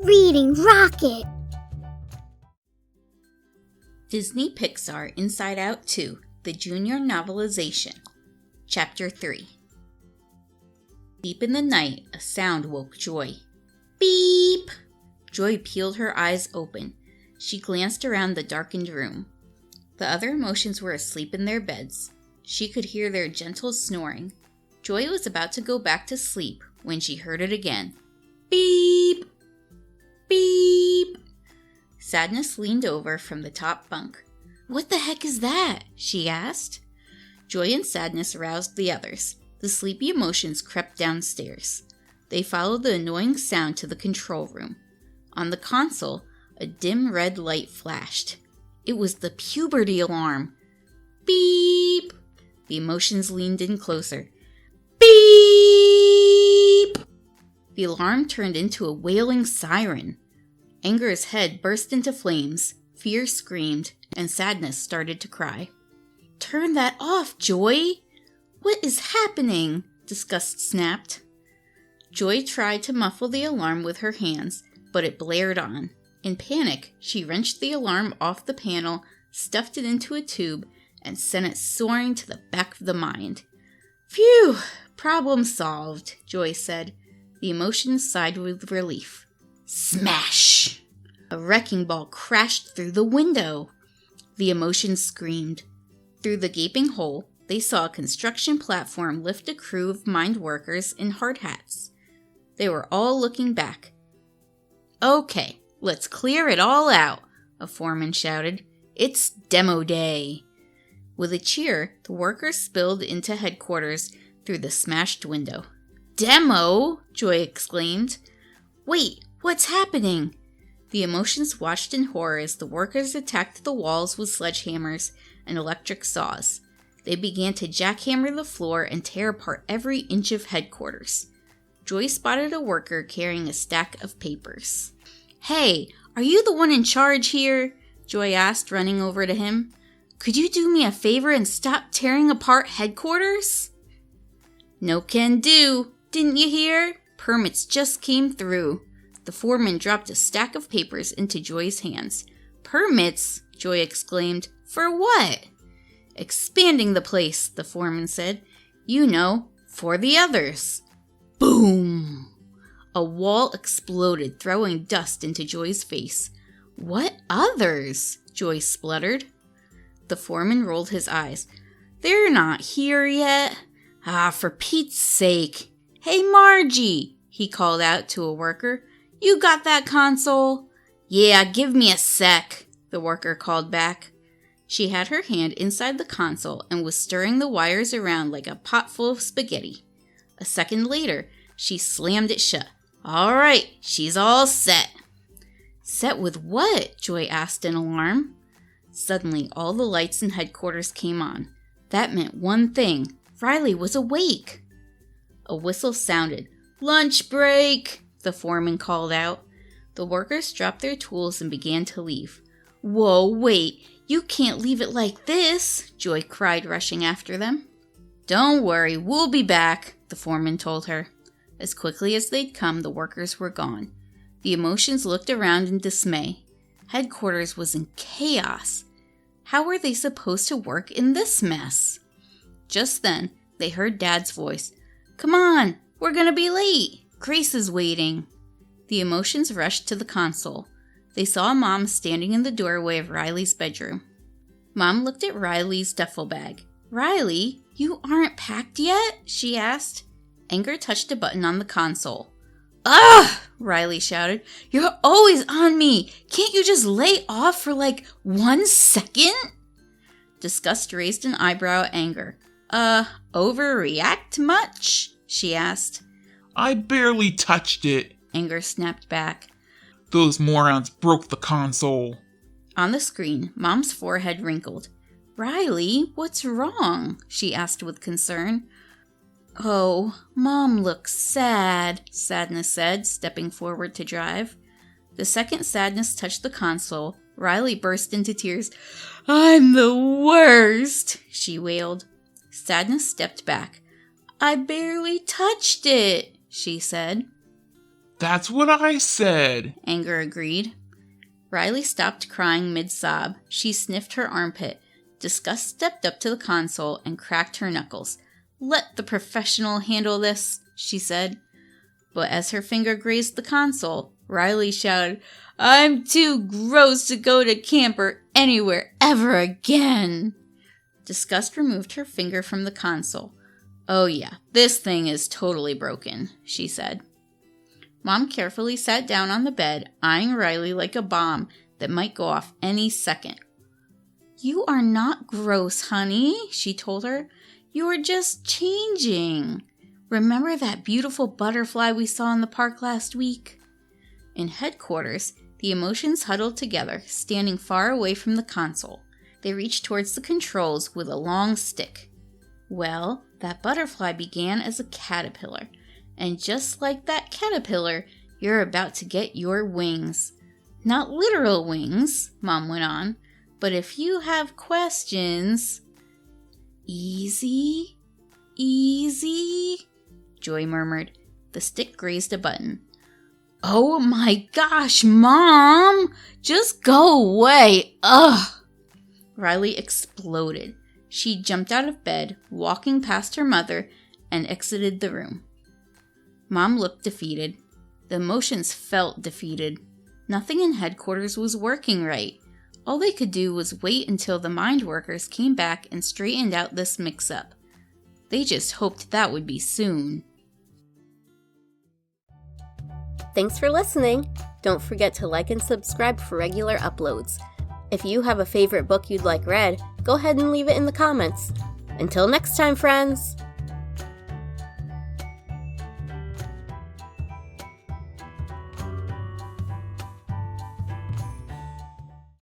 Reading Rocket! Disney Pixar Inside Out 2, The Junior Novelization. Chapter 3. Deep in the night, a sound woke Joy. Beep! Joy peeled her eyes open. She glanced around the darkened room. The other emotions were asleep in their beds. She could hear their gentle snoring. Joy was about to go back to sleep when she heard it again. Beep! Beep! Sadness leaned over from the top bunk. "What the heck is that?" she asked. Joy and Sadness roused the others. The sleepy emotions crept downstairs. They followed the annoying sound to the control room. On the console, a dim red light flashed. It was the puberty alarm. Beep! The emotions leaned in closer. Beep! The alarm turned into a wailing siren. Anger's head burst into flames, fear screamed, and Sadness started to cry. "Turn that off, Joy!" "What is happening?" Disgust snapped. Joy tried to muffle the alarm with her hands, but it blared on. In panic, she wrenched the alarm off the panel, stuffed it into a tube, and sent it soaring to the back of the mind. "Phew! Problem solved," Joy said. The emotions sighed with relief. Smash! A wrecking ball crashed through the window. The emotions screamed. Through the gaping hole, they saw a construction platform lift a crew of mind workers in hard hats. They were all looking back. "Okay, let's clear it all out," a foreman shouted. "It's demo day." With a cheer, the workers spilled into headquarters through the smashed window. "Demo!" Joy exclaimed. "Wait, what's happening?" The emotions watched in horror as the workers attacked the walls with sledgehammers and electric saws. They began to jackhammer the floor and tear apart every inch of headquarters. Joy spotted a worker carrying a stack of papers. "Hey, are you the one in charge here?" Joy asked, running over to him. "Could you do me a favor and stop tearing apart headquarters?" "No can do. Didn't you hear? Permits just came through." The foreman dropped a stack of papers into Joy's hands. "Permits?" Joy exclaimed. "For what?" "Expanding the place," the foreman said. "You know, for the others." Boom! A wall exploded, throwing dust into Joy's face. "What others?" Joy spluttered. The foreman rolled his eyes. "They're not here yet." "Ah, for Pete's sake." "Hey, Margie," he called out to a worker. "You got that console?" "Yeah, give me a sec," the worker called back. She had her hand inside the console and was stirring the wires around like a pot full of spaghetti. A second later, she slammed it shut. "All right, she's all set." "Set with what?" Joy asked in alarm. Suddenly, all the lights in headquarters came on. That meant one thing. Riley was awake. A whistle sounded. "Lunch break!" the foreman called out. The workers dropped their tools and began to leave. "Whoa, wait! You can't leave it like this!" Joy cried, rushing after them. "Don't worry, we'll be back," the foreman told her. As quickly as they'd come, the workers were gone. The emotions looked around in dismay. Headquarters was in chaos. How were they supposed to work in this mess? Just then, they heard Dad's voice. "Come on, we're gonna be late. Grace is waiting." The emotions rushed to the console. They saw Mom standing in the doorway of Riley's bedroom. Mom looked at Riley's duffel bag. "Riley, you aren't packed yet?" she asked. Anger touched a button on the console. "Ugh!" Riley shouted. "You're always on me! Can't you just lay off for like 1 second? Disgust raised an eyebrow at Anger. Overreact much?" she asked. "I barely touched it," Anger snapped back. "Those morons broke the console." On the screen, Mom's forehead wrinkled. "Riley, what's wrong?" she asked with concern. "Oh, Mom looks sad," Sadness said, stepping forward to drive. The second Sadness touched the console, Riley burst into tears. "I'm the worst," she wailed. Sadness stepped back. "I barely touched it," she said. That's what I said. Anger agreed. Riley stopped crying mid-sob. She sniffed her armpit. Disgust stepped up to the console and cracked her knuckles. "Let the professional handle this," she said. But as her finger grazed the console, Riley shouted, "I'm too gross to go to camp or anywhere ever again." Disgust removed her finger from the console. "Oh yeah, this thing is totally broken," she said. Mom carefully sat down on the bed, eyeing Riley like a bomb that might go off any second. "You are not gross, honey," she told her. "You are just changing. Remember that beautiful butterfly we saw in the park last week?" In headquarters, the emotions huddled together, standing far away from the console. They reached towards the controls with a long stick. Well, that butterfly began as a caterpillar. And just like that caterpillar, you're about to get your wings. Not literal wings, Mom went on, but if you have questions... "Easy, easy," Joy murmured. The stick grazed a button. "Oh my gosh, Mom! Just go away! Ugh!" Riley exploded. She jumped out of bed, walking past her mother, and exited the room. Mom looked defeated. The emotions felt defeated. Nothing in headquarters was working right. All they could do was wait until the mind workers came back and straightened out this mix-up. They just hoped that would be soon. Thanks for listening. Don't forget to like and subscribe for regular uploads. If you have a favorite book you'd like read, go ahead and leave it in the comments. Until next time, friends!